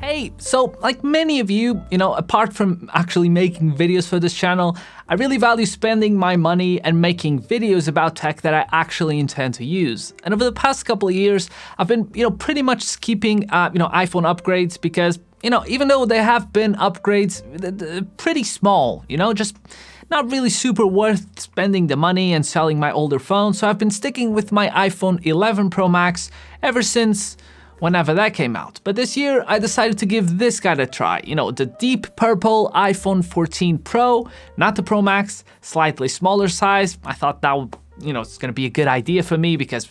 Hey, so like many of you, apart from actually making videos for this channel, I really value spending my money and making videos about tech that I actually intend to use. And over the past couple of years, I've been, pretty much skipping, iPhone upgrades because, even though there have been upgrades, they're pretty small, just not really super worth spending the money and selling my older phone. So I've been sticking with my iPhone 11 Pro Max ever since whenever that came out. But this year, I decided to give this guy a try. The deep purple iPhone 14 Pro, not the Pro Max, slightly smaller size. I thought that would, it's gonna be a good idea for me because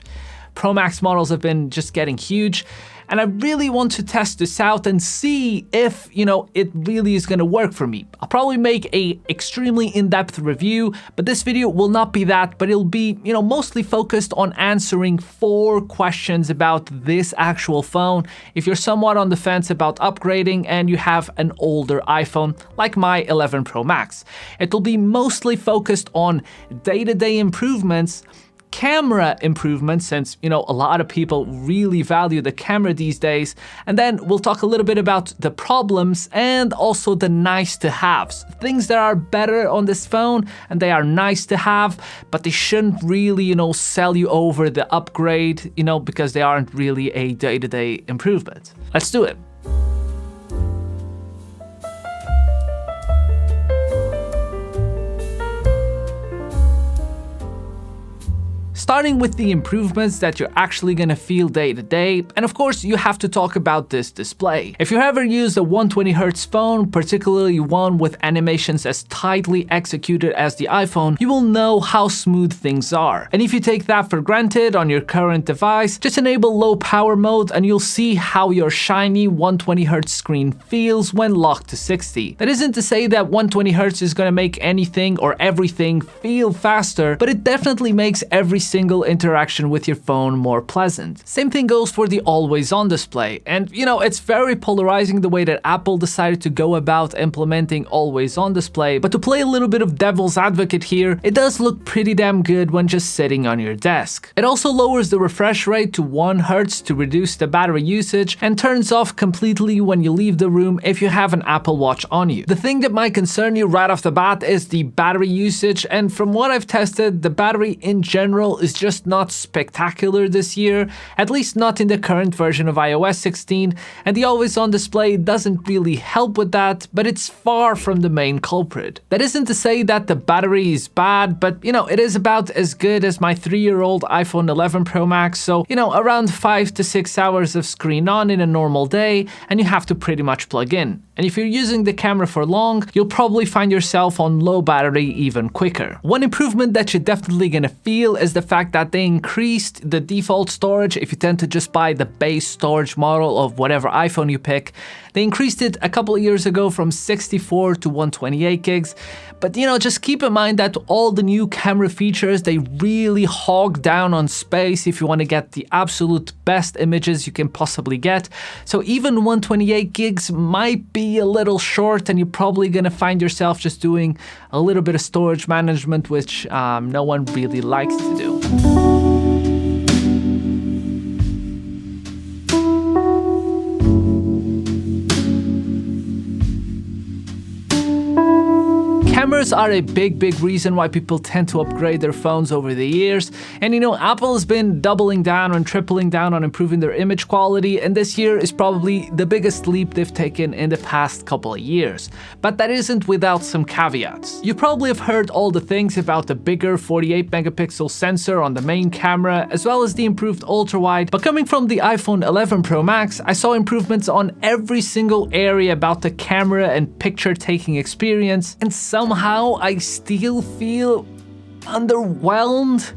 Pro Max models have been just getting huge. And I really want to test this out and see if, it really is gonna work for me. I'll probably make a extremely in-depth review, but this video will not be that, but it'll be, mostly focused on answering 4 questions about this actual phone. If you're somewhat on the fence about upgrading and you have an older iPhone, like my 11 Pro Max. It'll be mostly focused on day-to-day improvements, camera improvements, since a lot of people really value the camera these days, and then we'll talk a little bit about the problems and also the nice to haves, things that are better on this phone and they are nice to have, but they shouldn't really sell you over the upgrade, because they aren't really a day-to-day improvement. Let's do it. Starting with the improvements that you're actually gonna feel day to day, and of course you have to talk about this display. If you ever used a 120Hz phone, particularly one with animations as tightly executed as the iPhone, you will know how smooth things are. And if you take that for granted on your current device, just enable low power mode and you'll see how your shiny 120Hz screen feels when locked to 60. That isn't to say that 120Hz is gonna make anything or everything feel faster, but it definitely makes every single interaction with your phone more pleasant. Same thing goes for the always-on display, and it's very polarizing the way that Apple decided to go about implementing always-on display, but to play a little bit of devil's advocate here, it does look pretty damn good when just sitting on your desk. It also lowers the refresh rate to 1 Hz to reduce the battery usage and turns off completely when you leave the room if you have an Apple Watch on you. The thing that might concern you right off the bat is the battery usage, and from what I've tested, the battery in general is just not spectacular this year, at least not in the current version of iOS 16, and the always-on display doesn't really help with that, but it's far from the main culprit. That isn't to say that the battery is bad, but it is about as good as my 3-year-old iPhone 11 Pro Max, so around 5 to 6 hours of screen on in a normal day, and you have to pretty much plug in. And if you're using the camera for long, you'll probably find yourself on low battery even quicker. One improvement that you're definitely gonna feel is the fact that they increased the default storage. If you tend to just buy the base storage model of whatever iPhone you pick, they increased it a couple of years ago from 64 to 128 gigs. But just keep in mind that all the new camera features, they really hog down on space if you want to get the absolute best images you can possibly get. So even 128 gigs might be a little short, and you're probably gonna find yourself just doing a little bit of storage management, which no one really likes to do. Cameras are a big reason why people tend to upgrade their phones over the years, and Apple has been doubling down and tripling down on improving their image quality, and this year is probably the biggest leap they've taken in the past couple of years. But that isn't without some caveats. You probably have heard all the things about the bigger 48 megapixel sensor on the main camera, as well as the improved ultra-wide, but coming from the iPhone 11 Pro Max, I saw improvements on every single area about the camera and picture-taking experience, and somehow I still feel underwhelmed.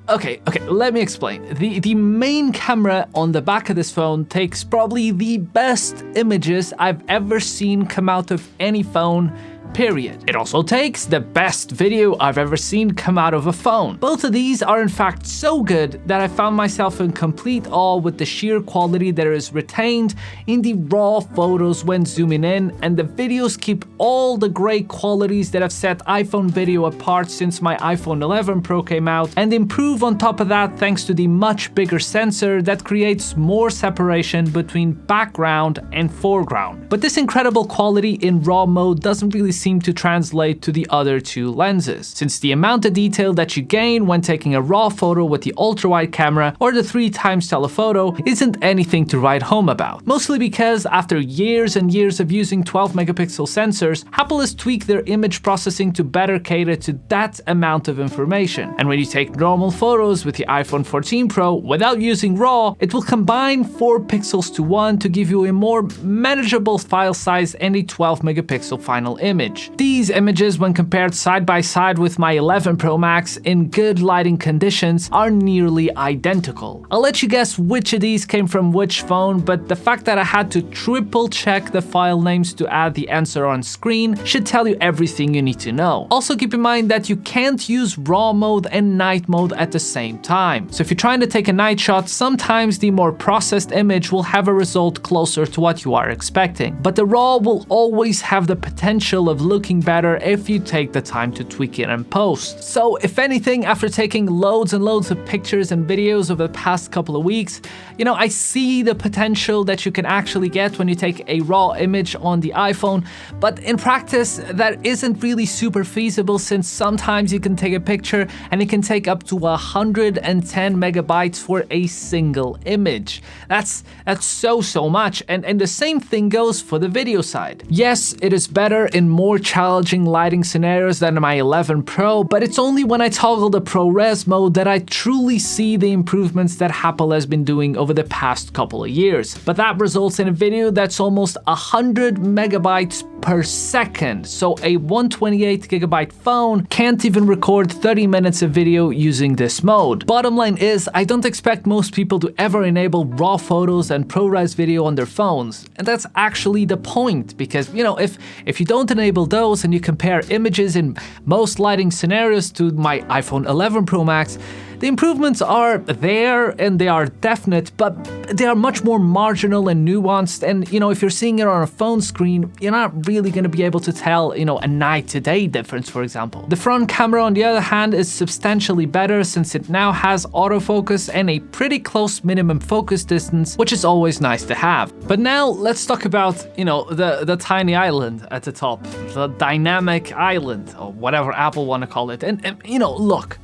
Okay, let me explain. The main camera on the back of this phone takes probably the best images I've ever seen come out of any phone period. It also takes the best video I've ever seen come out of a phone. Both of these are in fact so good that I found myself in complete awe with the sheer quality that is retained in the raw photos when zooming in, and the videos keep all the great qualities that have set iPhone video apart since my iPhone 11 Pro came out, and improve on top of that thanks to the much bigger sensor that creates more separation between background and foreground. But this incredible quality in raw mode doesn't really seem to translate to the other two lenses, since the amount of detail that you gain when taking a raw photo with the ultra-wide camera or the 3x telephoto isn't anything to write home about. Mostly because after years and years of using 12 megapixel sensors, Apple has tweaked their image processing to better cater to that amount of information. And when you take normal photos with the iPhone 14 Pro without using RAW, it will combine 4 pixels to 1 to give you a more manageable file size and a 12 megapixel final image. These images, when compared side by side with my 11 Pro Max in good lighting conditions, are nearly identical. I'll let you guess which of these came from which phone, but the fact that I had to triple check the file names to add the answer on screen should tell you everything you need to know. Also keep in mind that you can't use RAW mode and night mode at the same time. So if you're trying to take a night shot, sometimes the more processed image will have a result closer to what you are expecting. But the RAW will always have the potential of looking better if you take the time to tweak it in post. So if anything, after taking loads and loads of pictures and videos over the past couple of weeks, I see the potential that you can actually get when you take a raw image on the iPhone, but in practice that isn't really super feasible, since sometimes you can take a picture and it can take up to 110 megabytes for a single image. That's so much, and the same thing goes for the video side. Yes, it is better in more challenging lighting scenarios than my 11 Pro, but it's only when I toggle the ProRes mode that I truly see the improvements that Apple has been doing over the past couple of years. But that results in a video that's almost 100 megabytes per second, so a 128 gigabyte phone can't even record 30 minutes of video using this mode. Bottom line is, I don't expect most people to ever enable raw photos and ProRes video on their phones, and that's actually the point, because if you don't enable those and you compare images in most lighting scenarios to my iPhone 11 Pro Max, the improvements are there and they are definite, but they are much more marginal and nuanced, and if you're seeing it on a phone screen, you're not really going to be able to tell, a night to day difference, for example. The front camera, on the other hand, is substantially better, since it now has autofocus and a pretty close minimum focus distance, which is always nice to have. But now let's talk about, the tiny island at the top, the dynamic island, or whatever Apple want to call it. And look,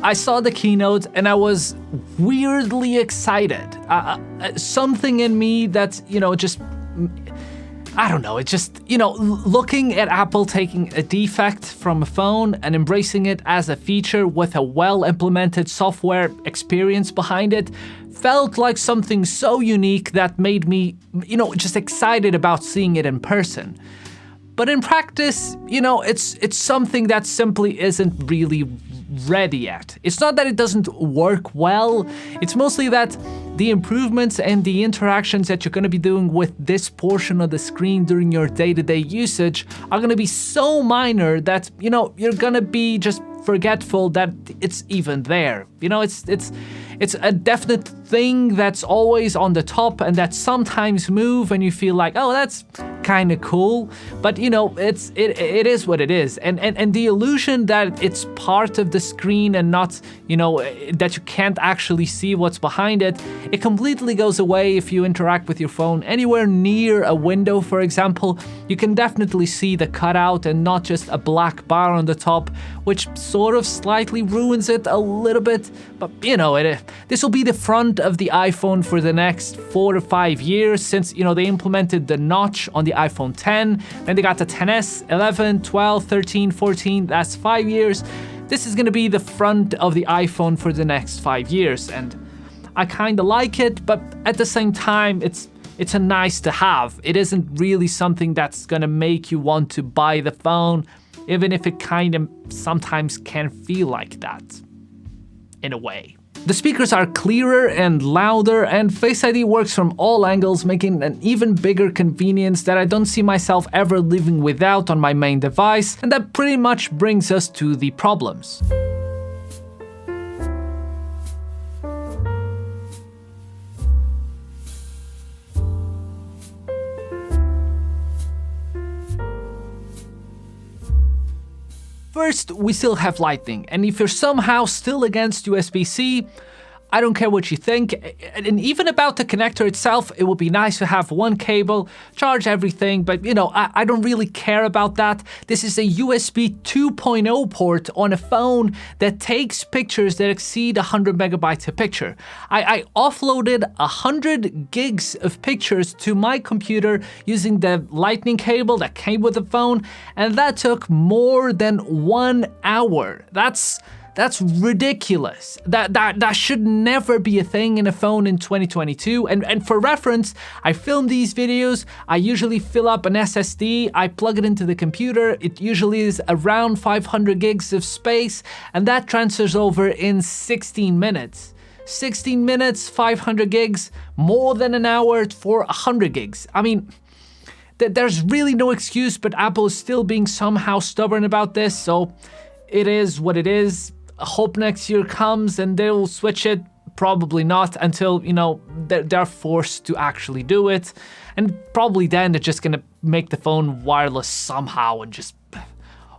I saw the keynote and I was weirdly excited. Something in me that, I don't know, it just, looking at Apple taking a defect from a phone and embracing it as a feature with a well-implemented software experience behind it felt like something so unique that made me, just excited about seeing it in person. But in practice, it's something that simply isn't really ready yet. It's not that it doesn't work well, it's mostly that the improvements and the interactions that you're going to be doing with this portion of the screen during your day-to-day usage are going to be so minor that, you're going to be just forgetful that it's even there. It's a definite thing that's always on the top and that sometimes move and you feel like, oh, that's kind of cool, but it is what it is, and the illusion that it's part of the screen and not, that you can't actually see what's behind it, it completely goes away if you interact with your phone anywhere near a window, for example. You can definitely see the cutout and not just a black bar on the top, which sort of slightly ruins it a little bit, but this will be the front of the iPhone for the next 4 to 5 years, since they implemented the notch on the iPhone 10, then they got the 10s, 11, 12, 13, 14, that's 5 years. This is going to be the front of the iPhone for the next 5 years, and I kind of like it, but at the same time, it's a nice to have. It isn't really something that's going to make you want to buy the phone, even if it kind of sometimes can feel like that, in a way. The speakers are clearer and louder, and Face ID works from all angles, making an even bigger convenience that I don't see myself ever living without on my main device, and that pretty much brings us to the problems. First, we still have Lightning, and if you're somehow still against USB-C, I don't care what you think, and even about the connector itself, it would be nice to have one cable, charge everything, but I don't really care about that. This is a USB 2.0 port on a phone that takes pictures that exceed 100 megabytes a picture. I offloaded 100 gigs of pictures to my computer using the Lightning cable that came with the phone, and that took more than 1 hour. That's ridiculous. That should never be a thing in a phone in 2022. And for reference, I film these videos. I usually fill up an SSD. I plug it into the computer. It usually is around 500 gigs of space, and that transfers over in 16 minutes. 16 minutes, 500 gigs, more than an hour for 100 gigs. I mean, there's really no excuse, but Apple is still being somehow stubborn about this, so it is what it is. I hope next year comes and they'll switch it. Probably not until, they're forced to actually do it. And probably then they're just gonna make the phone wireless somehow and just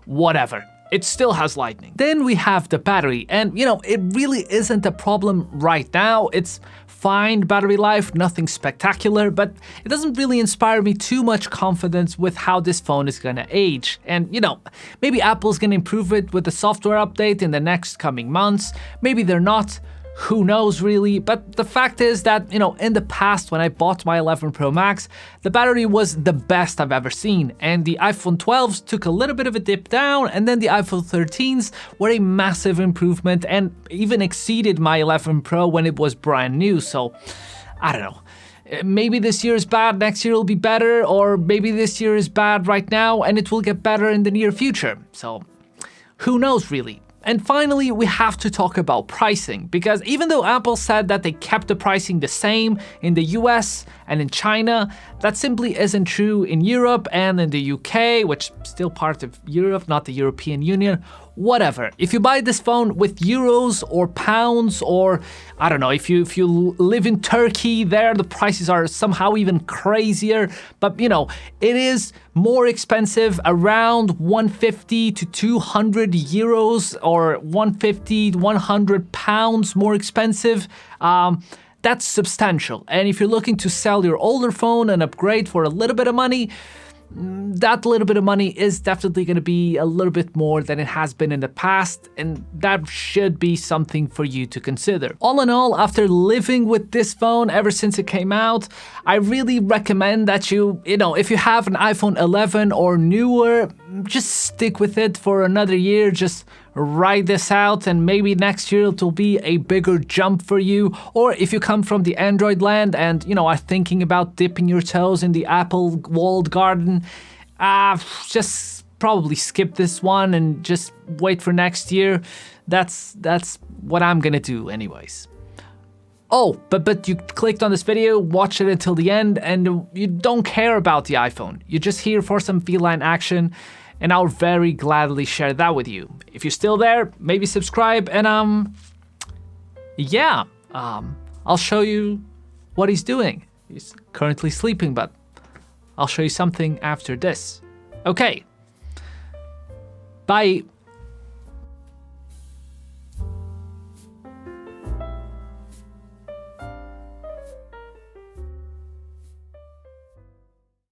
whatever. It still has Lightning. Then we have the battery, and it really isn't a problem right now. It's fine battery life, nothing spectacular, but it doesn't really inspire me too much confidence with how this phone is gonna age. And maybe Apple's gonna improve it with a software update in the next coming months. Maybe they're not. Who knows really, but the fact is that, in the past when I bought my 11 Pro Max, the battery was the best I've ever seen, and the iPhone 12s took a little bit of a dip down, and then the iPhone 13s were a massive improvement and even exceeded my 11 Pro when it was brand new, so I don't know. Maybe this year is bad, next year will be better, or maybe this year is bad right now and it will get better in the near future, so who knows really. And finally, we have to talk about pricing, because even though Apple said that they kept the pricing the same in the US and in China, that simply isn't true in Europe and in the UK, which is still part of Europe, not the European Union. Whatever. If you buy this phone with euros or pounds, or I don't know, if you live in Turkey, there the prices are somehow even crazier, but it is more expensive, around 150 to 200 euros or 150 to 100 pounds more expensive. That's substantial. And if you're looking to sell your older phone and upgrade for a little bit of money, that little bit of money is definitely going to be a little bit more than it has been in the past, and that should be something for you to consider. All in all, after living with this phone ever since it came out, I really recommend that if you have an iPhone 11 or newer, just stick with it for another year. Just ride this out, and maybe next year it will be a bigger jump for you. Or if you come from the Android land and are thinking about dipping your toes in the Apple walled garden, just probably skip this one and just wait for next year. That's what I'm gonna do anyways. Oh, but you clicked on this video, watch it until the end, and you don't care about the iPhone. You're just here for some Feline Action, and I'll very gladly share that with you. If you're still there, maybe subscribe, and I'll show you what he's doing. He's currently sleeping, but I'll show you something after this. Okay. Bye.